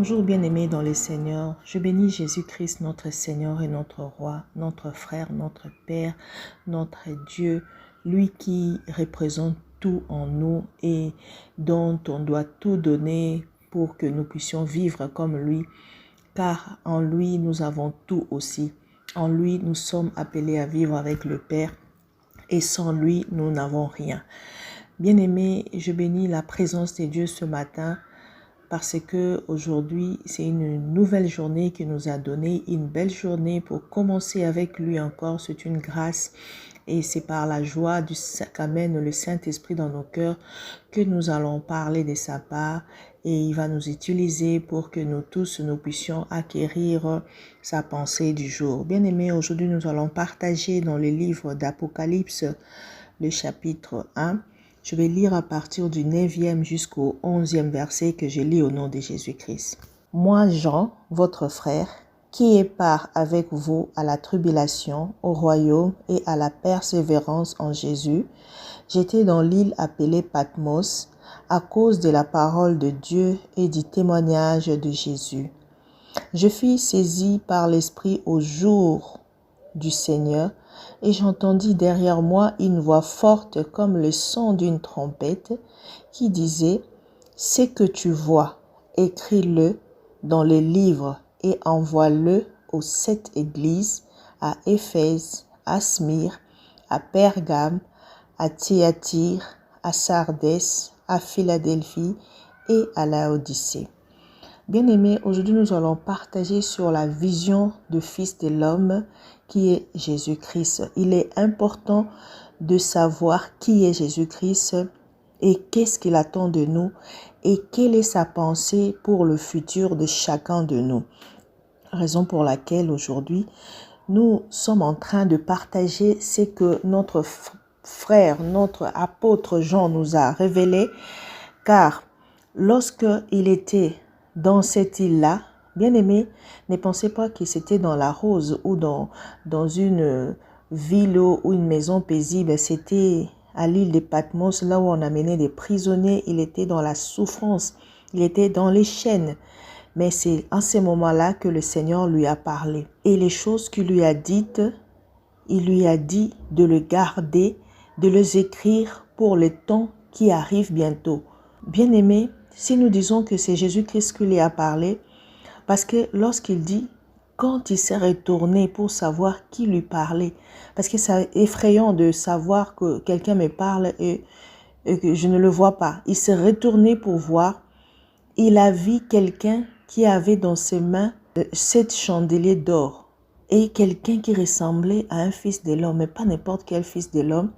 Bonjour bien-aimés dans le Seigneur, je bénis Jésus-Christ notre Seigneur et notre Roi, notre frère, notre Père, notre Dieu, lui qui représente tout en nous et dont on doit tout donner pour que nous puissions vivre comme lui, car en lui nous avons tout aussi. En lui nous sommes appelés à vivre avec le Père et sans lui nous n'avons rien. Bien-aimés, je bénis la présence de Dieu ce matin parce que aujourd'hui c'est une nouvelle journée qu'il nous a donnée, une belle journée pour commencer avec lui encore. C'est une grâce et c'est par la joie qu'amène le Saint-Esprit dans nos cœurs que nous allons parler de sa part et il va nous utiliser pour que nous tous nous puissions acquérir sa pensée du jour. Bien-aimés, aujourd'hui nous allons partager dans le livre d'Apocalypse le chapitre 1. Je vais lire à partir du 9e jusqu'au 11e verset que je lis au nom de Jésus-Christ. Moi, Jean, votre frère, qui ai part avec vous à la tribulation, au royaume et à la persévérance en Jésus, j'étais dans l'île appelée Patmos à cause de la parole de Dieu et du témoignage de Jésus. Je fus saisi par l'Esprit au jour du Seigneur, et j'entendis derrière moi une voix forte comme le son d'une trompette qui disait « Ce que tu vois, écris-le dans le livre et envoie-le aux 7 églises, à Éphèse, à Smyrne, à Pergame, à Thyatire, à Sardès, à Philadelphie et à Laodicée. » Bien-aimés, aujourd'hui nous allons partager sur la vision du Fils de l'homme qui est Jésus-Christ. Il est important de savoir qui est Jésus-Christ et qu'est-ce qu'il attend de nous et quelle est sa pensée pour le futur de chacun de nous. Raison pour laquelle aujourd'hui nous sommes en train de partager ce que notre frère, notre apôtre Jean nous a révélé, car lorsque il était dans cette île-là, bien-aimés, ne pensez pas que c'était dans la rose ou dans une ville ou une maison paisible. C'était à l'île de Patmos, là où on amenait des prisonniers. Il était dans la souffrance, il était dans les chaînes. Mais c'est en ce moment-là que le Seigneur lui a parlé. Et les choses qu'il lui a dites, il lui a dit de le garder, de les écrire pour le temps qui arrive bientôt. Bien-aimés, si nous disons que c'est Jésus-Christ qui lui a parlé, parce que lorsqu'il dit, quand il s'est retourné pour savoir qui lui parlait, parce que c'est effrayant de savoir que quelqu'un me parle et que je ne le vois pas. Il s'est retourné pour voir, il a vu quelqu'un qui avait dans ses mains 7 chandeliers d'or et quelqu'un qui ressemblait à un fils de l'homme, mais pas n'importe quel fils de l'homme,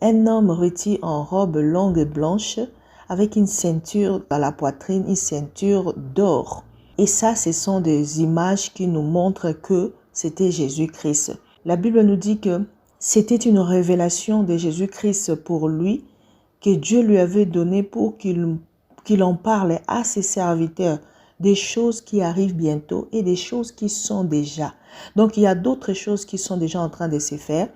un homme vêtu en robe longue et blanche, avec une ceinture à la poitrine, une ceinture d'or. Et ça, ce sont des images qui nous montrent que c'était Jésus-Christ. La Bible nous dit que c'était une révélation de Jésus-Christ pour lui, que Dieu lui avait donné pour qu'il en parle à ses serviteurs, des choses qui arrivent bientôt et des choses qui sont déjà. Donc, il y a d'autres choses qui sont déjà en train de se faire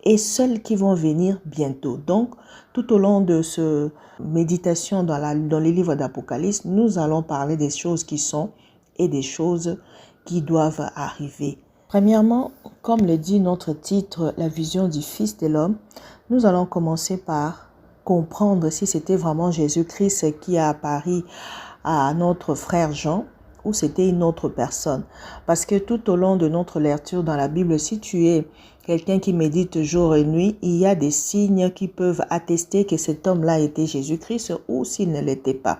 et celles qui vont venir bientôt. Donc, tout au long de ce méditation dans les livres d'Apocalypse, nous allons parler des choses qui sont et des choses qui doivent arriver. Premièrement, comme le dit notre titre, la vision du Fils de l'homme, nous allons commencer par comprendre si c'était vraiment Jésus-Christ qui a apparu à notre frère Jean ou c'était une autre personne. Parce que tout au long de notre lecture dans la Bible, si tu es quelqu'un qui médite jour et nuit, il y a des signes qui peuvent attester que cet homme-là était Jésus-Christ ou s'il ne l'était pas.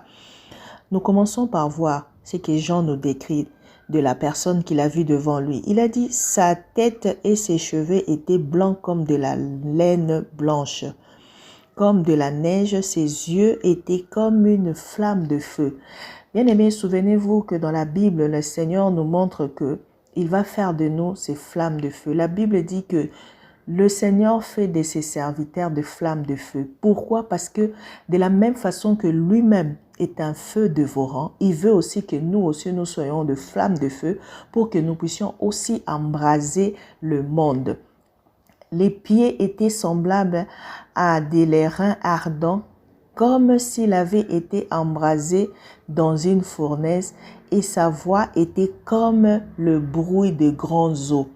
Nous commençons par voir ce que Jean nous décrit de la personne qu'il a vue devant lui. Il a dit, sa tête et ses cheveux étaient blancs comme de la laine blanche, comme de la neige, ses yeux étaient comme une flamme de feu. Bien-aimés, souvenez-vous que dans la Bible, le Seigneur nous montre que il va faire de nous ces flammes de feu. La Bible dit que le Seigneur fait de ses serviteurs des flammes de feu. Pourquoi? Parce que de la même façon que lui-même est un feu dévorant, il veut aussi que nous aussi nous soyons de flammes de feu pour que nous puissions aussi embraser le monde. Les pieds étaient semblables à des airains ardents, comme s'il avait été embrasé dans une fournaise, et sa voix était comme le bruit de grandes eaux.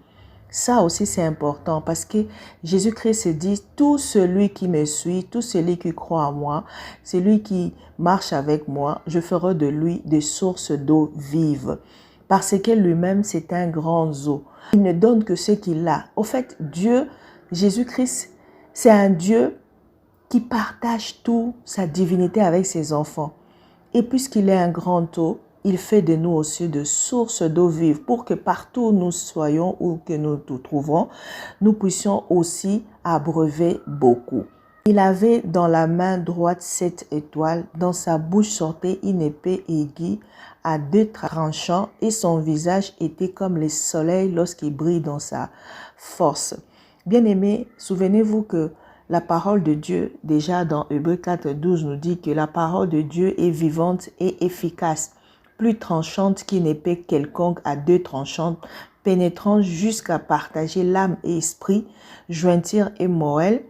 Ça aussi c'est important parce que Jésus-Christ dit, tout celui qui me suit, tout celui qui croit en moi, celui qui marche avec moi, je ferai de lui des sources d'eau vive. Parce que lui-même c'est un grand eau. Il ne donne que ce qu'il a. Au fait, Dieu, Jésus-Christ, c'est un Dieu qui partage toute sa divinité avec ses enfants. Et puisqu'il est un grand eau, il fait de nous aussi de sources d'eau vive pour que partout où nous soyons ou que nous nous trouvons, nous puissions aussi abreuver beaucoup. Il avait dans la main droite 7 étoiles, dans sa bouche sortait une épée aiguë à 2 tranchants et son visage était comme le soleil lorsqu'il brille dans sa force. Bien-aimés, souvenez-vous que la parole de Dieu, déjà dans Hébreux 4:12, nous dit que la parole de Dieu est vivante et efficace, plus tranchante qu'une épée quelconque à 2 tranchants, pénétrant jusqu'à partager l'âme et esprit, jointure et moelle.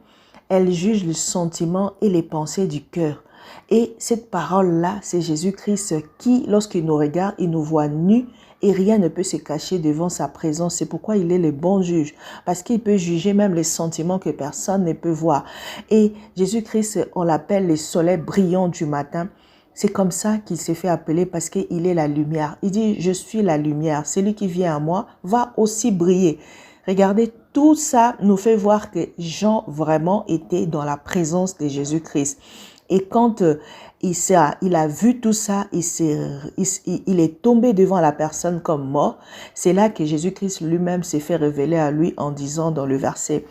Elle juge les sentiments et les pensées du cœur. Et cette parole-là, c'est Jésus-Christ qui, lorsqu'il nous regarde, il nous voit nus et rien ne peut se cacher devant sa présence. C'est pourquoi il est le bon juge, parce qu'il peut juger même les sentiments que personne ne peut voir. Et Jésus-Christ, on l'appelle le soleil brillant du matin. C'est comme ça qu'il s'est fait appeler parce qu'il est la lumière. Il dit, je suis la lumière. Celui qui vient à moi va aussi briller. Regardez, tout ça nous fait voir que Jean vraiment était dans la présence de Jésus-Christ. Et quand il a vu tout ça, il est tombé devant la personne comme mort. C'est là que Jésus-Christ lui-même s'est fait révéler à lui en disant dans le verset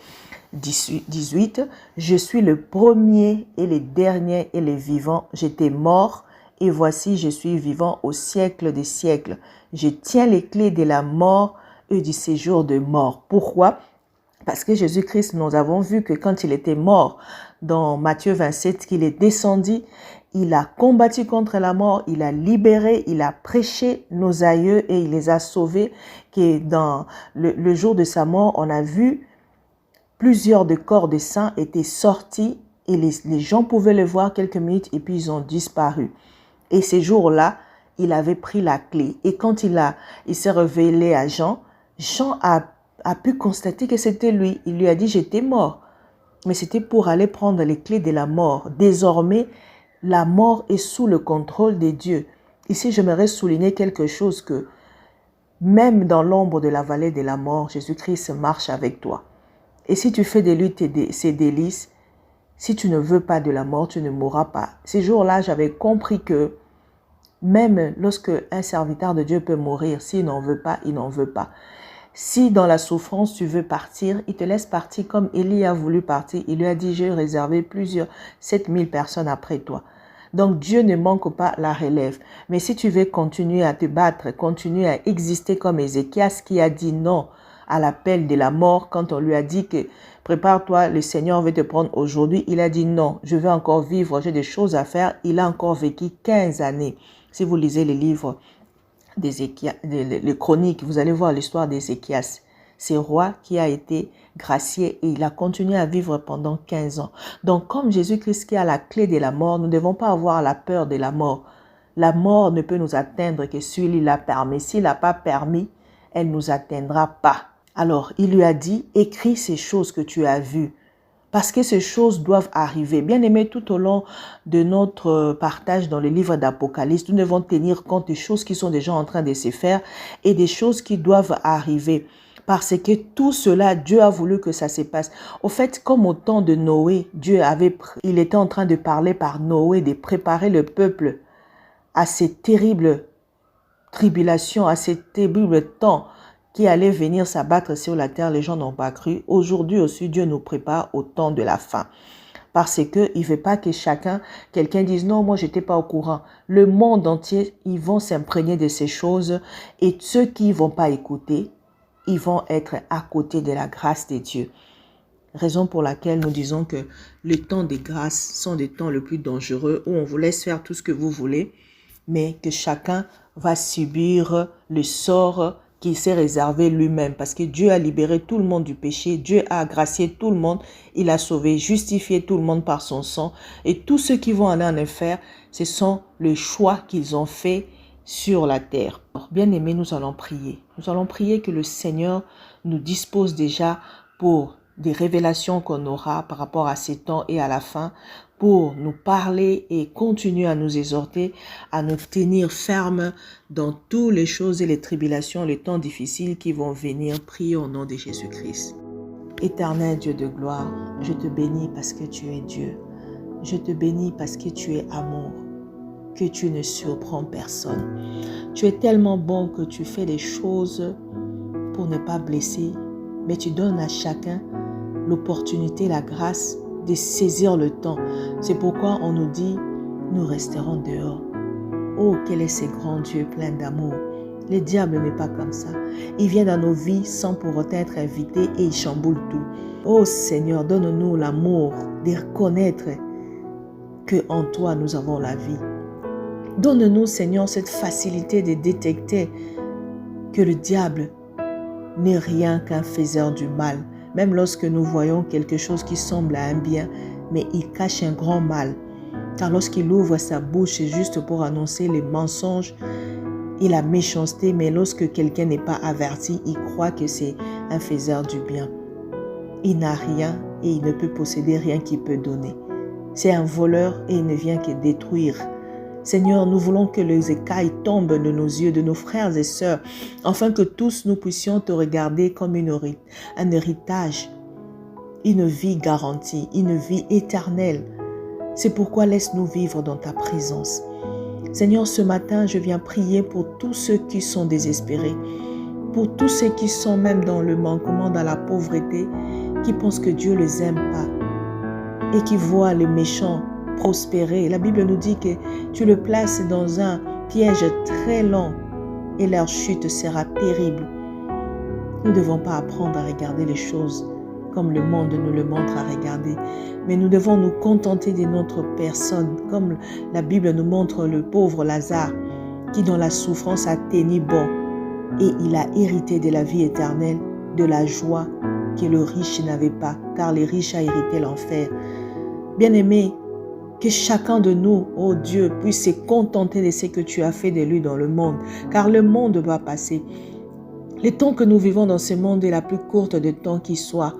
18, « Je suis le premier et le dernier et le vivant. J'étais mort et voici je suis vivant au siècle des siècles. Je tiens les clés de la mort et du séjour de mort. » Pourquoi? Parce que Jésus-Christ, nous avons vu que quand il était mort, dans Matthieu 27, qu'il est descendu, il a combattu contre la mort, il a libéré, il a prêché nos aïeux et il les a sauvés. Que dans le jour de sa mort, on a vu plusieurs de corps de saints étaient sortis et les gens pouvaient le voir quelques minutes et puis ils ont disparu. Et ces jours-là, il avait pris la clé. Et quand il s'est révélé à Jean, Jean a pu constater que c'était lui. Il lui a dit, j'étais mort. Mais c'était pour aller prendre les clés de la mort. Désormais, la mort est sous le contrôle de Dieu. Ici, j'aimerais souligner quelque chose que même dans l'ombre de la vallée de la mort, Jésus-Christ marche avec toi. Et si tu fais de lui ses délices, si tu ne veux pas de la mort, tu ne mourras pas. Ces jours-là, j'avais compris que même lorsque un serviteur de Dieu peut mourir, s'il n'en veut pas, il n'en veut pas. Si dans la souffrance, tu veux partir, il te laisse partir comme Élie a voulu partir. Il lui a dit, j'ai réservé 7000 personnes après toi. Donc Dieu ne manque pas la relève. Mais si tu veux continuer à te battre, continuer à exister comme Ézéchias qui a dit non à l'appel de la mort, quand on lui a dit que prépare-toi, le Seigneur veut te prendre aujourd'hui, il a dit non, je veux encore vivre, j'ai des choses à faire. Il a encore vécu 15 années. Si vous lisez les livres les chroniques, vous allez voir l'histoire d'Ézéchias. C'est roi qui a été gracié et il a continué à vivre pendant 15 ans. Donc, comme Jésus-Christ qui a la clé de la mort, nous ne devons pas avoir la peur de la mort. La mort ne peut nous atteindre que s'il l'a permis. S'il n'a pas permis, elle ne nous atteindra pas. Alors, il lui a dit, écris ces choses que tu as vues. Parce que ces choses doivent arriver. Bien aimé, tout au long de notre partage dans le livre d'Apocalypse, nous devons tenir compte des choses qui sont déjà en train de se faire et des choses qui doivent arriver. Parce que tout cela, Dieu a voulu que ça se passe. Au fait, comme au temps de Noé, il était en train de parler par Noé, de préparer le peuple à ces terribles tribulations, à ces terribles temps qui allait venir s'abattre sur la terre, les gens n'ont pas cru. Aujourd'hui aussi, Dieu nous prépare au temps de la fin. Parce qu'il ne veut pas que quelqu'un dise, non, moi, je n'étais pas au courant. Le monde entier, ils vont s'imprégner de ces choses. Et ceux qui ne vont pas écouter, ils vont être à côté de la grâce de Dieu. Raison pour laquelle nous disons que les temps de grâce sont des temps les plus dangereux où on vous laisse faire tout ce que vous voulez, mais que chacun va subir le sort qu'il s'est réservé lui-même, parce que Dieu a libéré tout le monde du péché, Dieu a gracié tout le monde, il a sauvé, justifié tout le monde par son sang, et tous ceux qui vont aller en enfer, ce sont les choix qu'ils ont faits sur la terre. Bien-aimés, nous allons prier. Nous allons prier que le Seigneur nous dispose déjà pour des révélations qu'on aura par rapport à ces temps et à la fin, pour nous parler et continuer à nous exhorter, à nous tenir fermes dans toutes les choses et les tribulations, les temps difficiles qui vont venir. Prions au nom de Jésus-Christ. Éternel Dieu de gloire, je te bénis parce que tu es Dieu. Je te bénis parce que tu es amour, que tu ne surprends personne. Tu es tellement bon que tu fais les choses pour ne pas blesser, mais tu donnes à chacun l'opportunité, la grâce de saisir le temps. C'est pourquoi on nous dit, nous resterons dehors. Oh, quel est ce grand Dieu plein d'amour. Le diable n'est pas comme ça. Il vient dans nos vies sans pour autant être invité et il chamboule tout. Oh Seigneur, donne-nous l'amour de reconnaître que en toi nous avons la vie. Donne-nous, Seigneur, cette facilité de détecter que le diable n'est rien qu'un faiseur du mal. Même lorsque nous voyons quelque chose qui semble à un bien, mais il cache un grand mal. Car lorsqu'il ouvre sa bouche, c'est juste pour annoncer les mensonges et la méchanceté, mais lorsque quelqu'un n'est pas averti, il croit que c'est un faiseur du bien. Il n'a rien et il ne peut posséder rien qu'il peut donner. C'est un voleur et il ne vient que détruire. Seigneur, nous voulons que les écailles tombent de nos yeux, de nos frères et sœurs, afin que tous nous puissions te regarder comme un héritage, une vie garantie, une vie éternelle. C'est pourquoi laisse-nous vivre dans ta présence. Seigneur, ce matin, je viens prier pour tous ceux qui sont désespérés, pour tous ceux qui sont même dans le manquement, dans la pauvreté, qui pensent que Dieu ne les aime pas et qui voient les méchants prospérer. La Bible nous dit que tu le places dans un piège très long et leur chute sera terrible. Nous ne devons pas apprendre à regarder les choses comme le monde nous le montre à regarder, mais nous devons nous contenter de notre personne, comme la Bible nous montre le pauvre Lazare qui dans la souffrance a tenu bon et il a hérité de la vie éternelle, de la joie que le riche n'avait pas, car les riches a hérité l'enfer. Bien-aimés, que chacun de nous, oh Dieu, puisse se contenter de ce que tu as fait de lui dans le monde, car le monde va passer. Les temps que nous vivons dans ce monde est la plus courte de temps qui soit.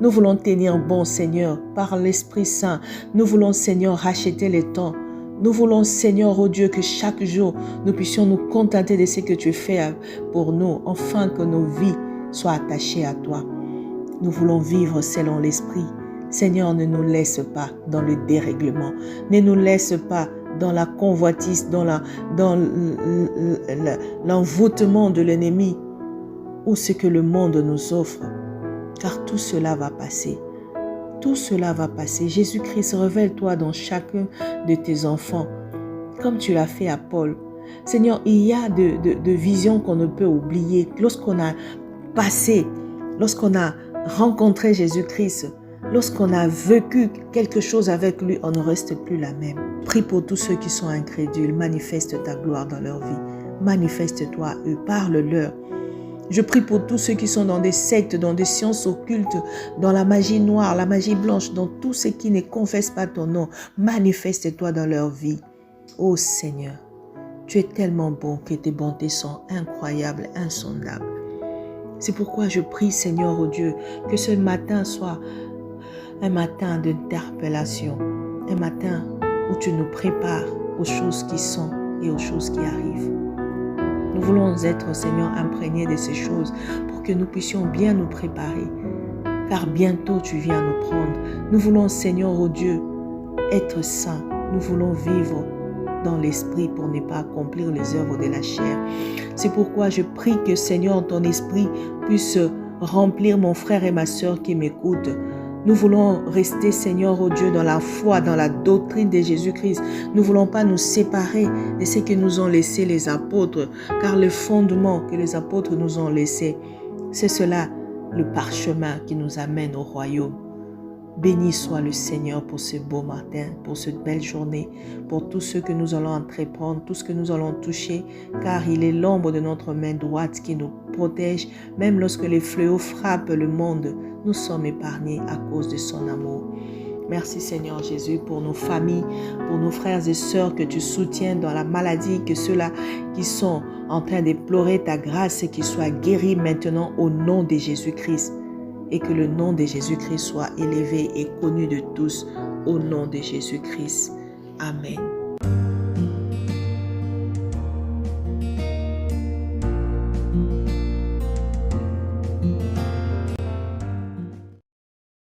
Nous voulons tenir bon, Seigneur, par l'Esprit Saint. Nous voulons, Seigneur, racheter les temps. Nous voulons, Seigneur, oh Dieu, que chaque jour, nous puissions nous contenter de ce que tu fais pour nous, afin que nos vies soient attachées à toi. Nous voulons vivre selon l'Esprit. Seigneur, ne nous laisse pas dans le dérèglement. Ne nous laisse pas dans la convoitise, dans l'envoûtement de l'ennemi ou ce que le monde nous offre. Car tout cela va passer. Tout cela va passer. Jésus-Christ, révèle-toi dans chacun de tes enfants, comme tu l'as fait à Paul. Seigneur, il y a de visions qu'on ne peut oublier. Lorsqu'on a passé, lorsqu'on a rencontré Jésus-Christ, lorsqu'on a vécu quelque chose avec lui, on ne reste plus la même. Prie pour tous ceux qui sont incrédules. Manifeste ta gloire dans leur vie. Manifeste-toi à eux. Parle-leur. Je prie pour tous ceux qui sont dans des sectes, dans des sciences occultes, dans la magie noire, la magie blanche, dans tous ceux qui ne confessent pas ton nom. Manifeste-toi dans leur vie. Ô Seigneur, tu es tellement bon que tes bontés sont incroyables, insondables. C'est pourquoi je prie, Seigneur, oh Dieu, que ce matin soit un matin d'interpellation, un matin où tu nous prépares aux choses qui sont et aux choses qui arrivent. Nous voulons être, Seigneur, imprégnés de ces choses pour que nous puissions bien nous préparer, car bientôt tu viens nous prendre. Nous voulons, Seigneur, oh Dieu, être saints. Nous voulons vivre dans l'esprit pour ne pas accomplir les œuvres de la chair. C'est pourquoi je prie que, Seigneur, ton esprit puisse remplir mon frère et ma sœur qui m'écoutent. Nous voulons rester, Seigneur, oh Dieu, dans la foi, dans la doctrine de Jésus-Christ. Nous ne voulons pas nous séparer de ce que nous ont laissé les apôtres, car le fondement que les apôtres nous ont laissé, c'est cela, le parchemin qui nous amène au royaume. Béni soit le Seigneur pour ce beau matin, pour cette belle journée, pour tout ce que nous allons entreprendre, tout ce que nous allons toucher, car il est l'ombre de notre main droite qui nous protège. Même lorsque les fléaux frappent le monde, nous sommes épargnés à cause de son amour. Merci Seigneur Jésus pour nos familles, pour nos frères et sœurs que tu soutiens dans la maladie, que ceux-là qui sont en train de pleurer ta grâce et qu'ils soient guéris maintenant au nom de Jésus-Christ. Et que le nom de Jésus-Christ soit élevé et connu de tous au nom de Jésus-Christ. Amen.